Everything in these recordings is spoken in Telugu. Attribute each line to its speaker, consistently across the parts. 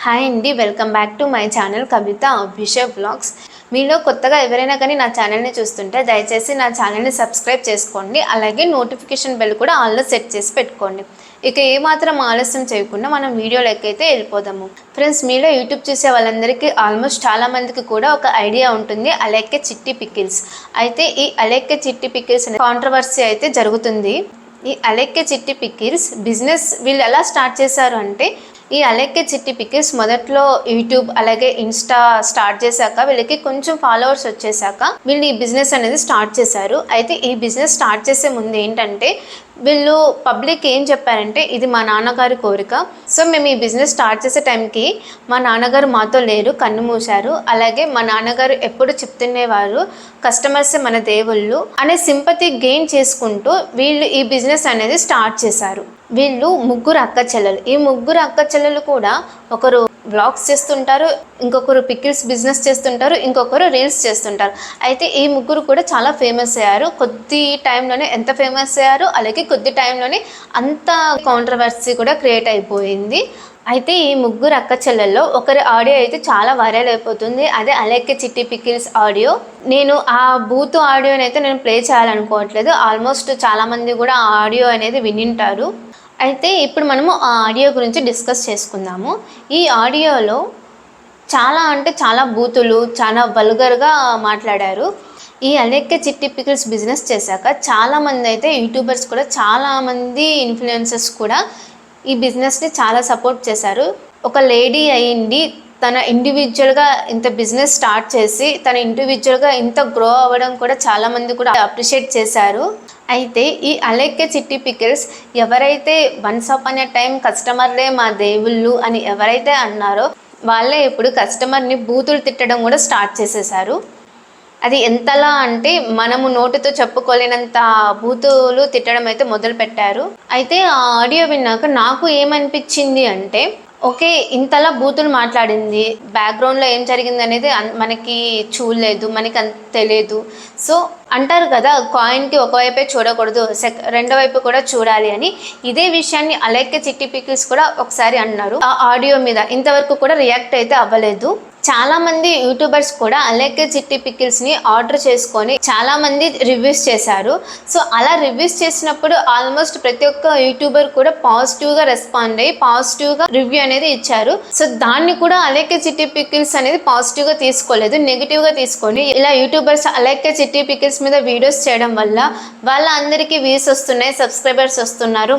Speaker 1: హాయ్ అండి, welcome back to my channel Kavitha official vlogs. మీలో కొత్తగా ఎవరైనా కానీ నా ఛానల్ని చూస్తుంటే దయచేసి నా ఛానల్ని సబ్స్క్రైబ్ చేసుకోండి. అలాగే నోటిఫికేషన్ బెల్ కూడా ఆన్లో సెట్ చేసి పెట్టుకోండి. ఇక ఏమాత్రం ఆలస్యం చేయకుండా మనం వీడియోలోకి అయితే వెళ్ళిపోదాము. ఫ్రెండ్స్, మీలో యూట్యూబ్ చూసే వాళ్ళందరికీ ఆల్మోస్ట్ చాలామందికి కూడా ఒక ఐడియా ఉంటుంది, అలెక్కే చిట్టి పికిల్స్. అయితే ఈ అలెక్కే చిట్టి పికిల్స్ కాంట్రవర్సీ అయితే జరుగుతుంది. ఈ అలెక్కే చిట్టి పికిల్స్ బిజినెస్ వీళ్ళు ఎలా స్టార్ట్ చేశారు అంటే, ఈ అలెక్కే చిట్టి పికిల్స్ మొదట్లో యూట్యూబ్ అలాగే ఇన్స్టా స్టార్ట్ చేశాక వీళ్ళకి కొంచెం ఫాలోవర్స్ వచ్చేసాక వీళ్ళు ఈ బిజినెస్ అనేది స్టార్ట్ చేశారు. అయితే ఈ బిజినెస్ స్టార్ట్ చేసే ముందు ఏంటంటే వీళ్ళు పబ్లిక్ ఏం చెప్పారంటే, ఇది మా నాన్నగారి కోరిక. సో మేము ఈ బిజినెస్ స్టార్ట్ చేసే టైంకి మా నాన్నగారు మాతో లేరు, కన్ను మూశారు. అలాగే మా నాన్నగారు ఎప్పుడు చెప్తుండేవారు, కస్టమర్సే మన దేవుళ్ళు అనే సింపతి గెయిన్ చేసుకుంటూ వీళ్ళు ఈ బిజినెస్ అనేది స్టార్ట్ చేశారు. వీళ్ళు ముగ్గురు అక్క చెల్లెలు. ఈ ముగ్గురు అక్క చెల్లెలు కూడా ఒకరు వ్లాగ్స్ చేస్తుంటారు, ఇంకొకరు పికిల్స్ బిజినెస్ చేస్తుంటారు, ఇంకొకరు రీల్స్ చేస్తుంటారు. అయితే ఈ ముగ్గురు కూడా చాలా ఫేమస్ అయ్యారు. కొద్ది టైంలోనే ఎంత ఫేమస్ అయ్యారు, అలాగే కొద్ది టైంలోనే అంత కాంట్రవర్సీ కూడా క్రియేట్ అయిపోయింది. అయితే ఈ ముగ్గురు అక్క చెల్లెల్లో ఒకరి ఆడియో అయితే చాలా వైరల్ అయిపోతుంది. అదే అలెక్కే చిట్టి పికిల్స్ ఆడియో. నేను ఆ బూత్ ఆడియోని అయితే నేను ప్లే చేయాలనుకోవట్లేదు. ఆల్మోస్ట్ చాలామంది కూడా ఆ ఆడియో అనేది వినింటారు. అయితే ఇప్పుడు మనము ఆ ఆడియో గురించి డిస్కస్ చేసుకుందాము. ఈ ఆడియోలో చాలా అంటే చాలా బూతులు, చాలా వల్గర్గా మాట్లాడారు. ఈ అలెక్కే చిట్టి పికిల్స్ బిజినెస్ చేశాక చాలామంది అయితే యూట్యూబర్స్ కూడా, చాలామంది ఇన్ఫ్లుయెన్సర్స్ కూడా ఈ బిజినెస్ని చాలా సపోర్ట్ చేశారు. ఒక లేడీ అయ్యింది, తన ఇండివిజువల్గా ఇంత బిజినెస్ స్టార్ట్ చేసి తన ఇండివిజువల్గా ఇంత గ్రో అవ్వడం కూడా చాలామంది కూడా అప్రిషియేట్ చేశారు. అయితే ఈ అలెక్కే చిట్టి పికిల్స్ ఎవరైతే వన్స్ అపాన్ ఎ టైం కస్టమర్లే మా దేవుళ్ళు అని ఎవరైతే అన్నారో వాళ్ళే ఇప్పుడు కస్టమర్ని బూతులు తిట్టడం కూడా స్టార్ట్ చేసేసారు. అది ఎంతలా అంటే మనము నోటితో చెప్పుకోలేనంత బూతులు తిట్టడం అయితే మొదలు పెట్టారు. అయితే ఆ ఆడియో విన్నాక నాకు ఏమనిపించింది అంటే, ఓకే, ఇంతలా బూతులు మాట్లాడింది, బ్యాక్గ్రౌండ్లో ఏం జరిగింది అనేది మనకి చూడలేదు, మనకి తెలియదు. సో అంటారు కదా, కాయిన్కి ఒకవైపే చూడకూడదు, రెండో వైపు కూడా చూడాలి అని. ఇదే విషయాన్ని అలెక్కే చిట్టి పికిల్స్ కూడా ఒకసారి అన్నారు ఆ ఆడియో మీద. ఇంతవరకు కూడా రియాక్ట్ అయితే అవ్వలేదు. చాలామంది యూట్యూబర్స్ కూడా అలెక్కే చిట్టి పికిల్స్ని ఆర్డర్ చేసుకొని చాలామంది రివ్యూస్ చేశారు. సో అలా రివ్యూస్ చేసినప్పుడు ఆల్మోస్ట్ ప్రతి ఒక్క యూట్యూబర్ కూడా పాజిటివ్గా రెస్పాండ్ అయ్యి పాజిటివ్గా రివ్యూ అనేది ఇచ్చారు. సో దాన్ని కూడా అలెక్కే చిట్టి పికిల్స్ అనేది పాజిటివ్గా తీసుకోలేదు, నెగిటివ్గా తీసుకొని ఇలా యూట్యూబర్స్ అలెక్కే చిట్టి పికిల్స్ మీద వీడియోస్ చేయడం వల్ల వాళ్ళందరికీ వ్యూస్ వస్తున్నాయి, సబ్స్క్రైబర్స్ వస్తున్నారు,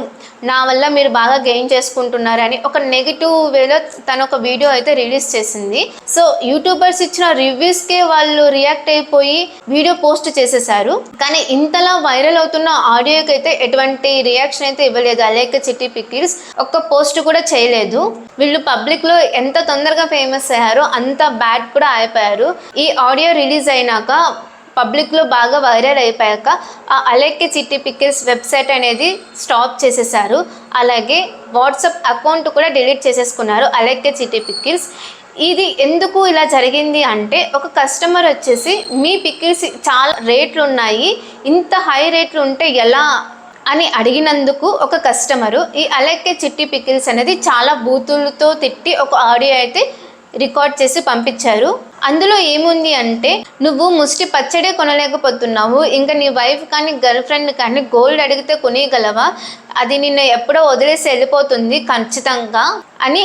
Speaker 1: నా వల్ల మీరు బాగా గెయిన్ చేసుకుంటున్నారు అని ఒక నెగిటివ్ వేలో తను ఒక వీడియో అయితే రిలీజ్ చేసింది. సో యూట్యూబర్స్ ఇచ్చిన రివ్యూస్కే వాళ్ళు రియాక్ట్ అయిపోయి వీడియో పోస్ట్ చేసేసారు. కానీ ఇంతలా వైరల్ అవుతున్న ఆడియోకి అయితే ఎటువంటి రియాక్షన్ అయితే ఇవ్వలేదు అలెక్కే చిట్టి పికిల్స్. ఒక్క పోస్ట్ కూడా చేయలేదు. వీళ్ళు పబ్లిక్లో ఎంత తొందరగా ఫేమస్ అయ్యారో అంత బ్యాడ్ కూడా అయిపోయారు. ఈ ఆడియో రిలీజ్ అయినాక పబ్లిక్లో బాగా వైరల్ అయిపోయాక ఆ అలెక్కే చిట్టి పికిల్స్ వెబ్సైట్ అనేది స్టాప్ చేసేసారు. అలాగే వాట్సాప్ అకౌంట్ కూడా డిలీట్ చేసేసుకున్నారు అలెక్కే చిట్టి పికిల్స్. ఇది ఎందుకు ఇలా జరిగింది అంటే, ఒక కస్టమర్ వచ్చేసి మీ పికిల్స్ చాలా రేట్లు ఉన్నాయి, ఇంత హై రేట్లు ఉంటే ఎలా అని అడిగినందుకు ఒక కస్టమరు ఈ అలెక్కే చిట్టి పికిల్స్ అనేది చాలా బూతులతో తిట్టి ఒక ఆడియో అయితే రికార్డ్ చేసి పంపించారు. అందులో ఏముంది అంటే, నువ్వు ముష్టి పచ్చడే కొనలేకపోతున్నావు, ఇంకా నీ వైఫ్ కానీ గర్ల్ ఫ్రెండ్ కానీ గోల్డ్ అడిగితే కొనియగలవా, అది నిన్ను ఎప్పుడో వదిలేసి వెళ్ళిపోతుంది ఖచ్చితంగా అని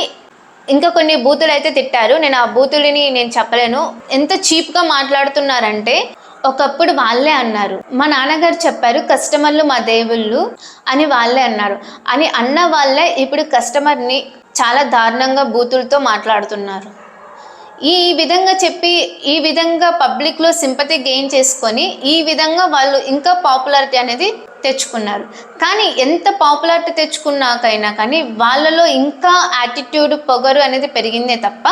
Speaker 1: ఇంకా కొన్ని బూతులు అయితే తిట్టారు. నేను ఆ బూతులని నేను చెప్పలేను. ఎంత చీప్గా మాట్లాడుతున్నారంటే, ఒకప్పుడు వాళ్ళే అన్నారు, మా నాన్నగారు చెప్పారు కస్టమర్లు మా దేవుళ్ళు అని వాళ్ళే అన్నారు. అని అన్న వాళ్ళే ఇప్పుడు కస్టమర్ని చాలా దారుణంగా బూతులతో మాట్లాడుతున్నారు. ఈ విధంగా చెప్పి ఈ విధంగా పబ్లిక్లో సింపతి గెయిన్ చేసుకొని ఈ విధంగా వాళ్ళు ఇంకా పాపులారిటీ అనేది తెచ్చుకున్నారు. కానీ ఎంత పాపులారిటీ తెచ్చుకున్నాకైనా కానీ వాళ్ళలో ఇంకా యాటిట్యూడ్, పొగరు అనేది పెరిగిందే తప్ప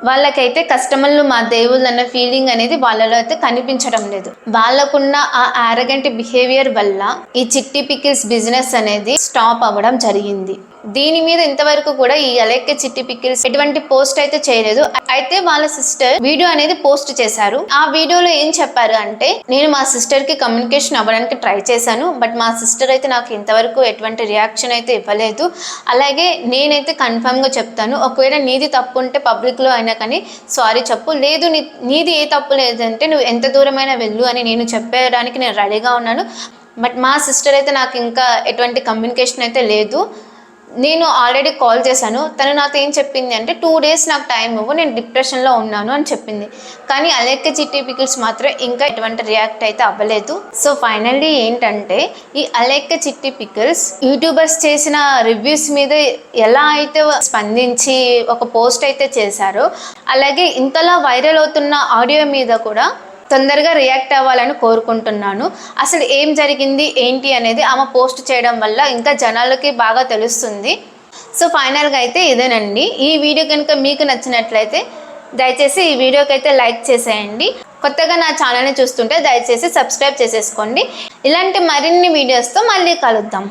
Speaker 1: వాళ్ళకైతే కస్టమర్లు మా దేవుళ్ళు అన్న ఫీలింగ్ అనేది వాళ్ళలో అయితే కనిపించడం లేదు. వాళ్ళకున్న ఆ యారగెంట్ బిహేవియర్ వల్ల ఈ చిట్టి పికిల్స్ బిజినెస్ అనేది స్టాప్ అవ్వడం జరిగింది. దీని మీద ఇంతవరకు కూడా ఈ అలెక్క చిట్టి పికిల్స్ ఎటువంటి పోస్ట్ అయితే చేయలేదు. అయితే వాళ్ళ సిస్టర్ వీడియో అనేది పోస్ట్ చేశారు. ఆ వీడియోలో ఏం చెప్పారు అంటే, నేను మా సిస్టర్ కి కమ్యూనికేషన్ అవ్వడానికి ట్రై చేశాను, బట్ మా సిస్టర్ అయితే నాకు ఇంతవరకు ఎటువంటి రియాక్షన్ అయితే ఇవ్వలేదు. అలాగే నేనైతే కన్ఫర్మ్ గా చెప్తాను, ఒకవేళ నీది తప్పు ఉంటే పబ్లిక్ లో అయినా కానీ సారీ చెప్పు, లేదు నీది ఏ తప్పు లేదంటే నువ్వు ఎంత దూరమైనా వెళ్ళు అని నేను చెప్పడానికి నేను రెడీగా ఉన్నాను. బట్ మా సిస్టర్ అయితే నాకు ఇంకా ఎటువంటి కమ్యూనికేషన్ అయితే లేదు. నేను ఆల్రెడీ కాల్ చేశాను. తను నాతో ఏం చెప్పింది అంటే 2 days నాకు టైం ఇవ్వు, నేను డిప్రెషన్లో ఉన్నాను అని చెప్పింది. కానీ అలెక్క చిట్టి పికిల్స్ మాత్రం ఇంకా ఎటువంటి రియాక్ట్ అయితే అవ్వలేదు. సో ఫైనల్లీ ఏంటంటే, ఈ అలెక్క చిట్టి పికిల్స్ యూట్యూబర్స్ చేసిన రివ్యూస్ మీద ఎలా అయితే స్పందించి ఒక పోస్ట్ అయితే చేశారో, అలాగే ఇంతలా వైరల్ అవుతున్న ఆడియో మీద కూడా తొందరగా రియాక్ట్ అవ్వాలని కోరుకుంటున్నాను. అసలు ఏం జరిగింది ఏంటి అనేది ఆమె పోస్ట్ చేయడం వల్ల ఇంకా జనాలకి బాగా తెలుస్తుంది. సో ఫైనల్గా అయితే ఇదేనండి. ఈ వీడియో కనుక మీకు నచ్చినట్లయితే దయచేసి ఈ వీడియోకి అయితే లైక్ చేసేయండి. కొత్తగా నా ఛానల్ని చూస్తుంటే దయచేసి సబ్స్క్రైబ్ చేసేసుకోండి. ఇలాంటి మరిన్ని వీడియోస్తో మళ్ళీ కలుద్దాం.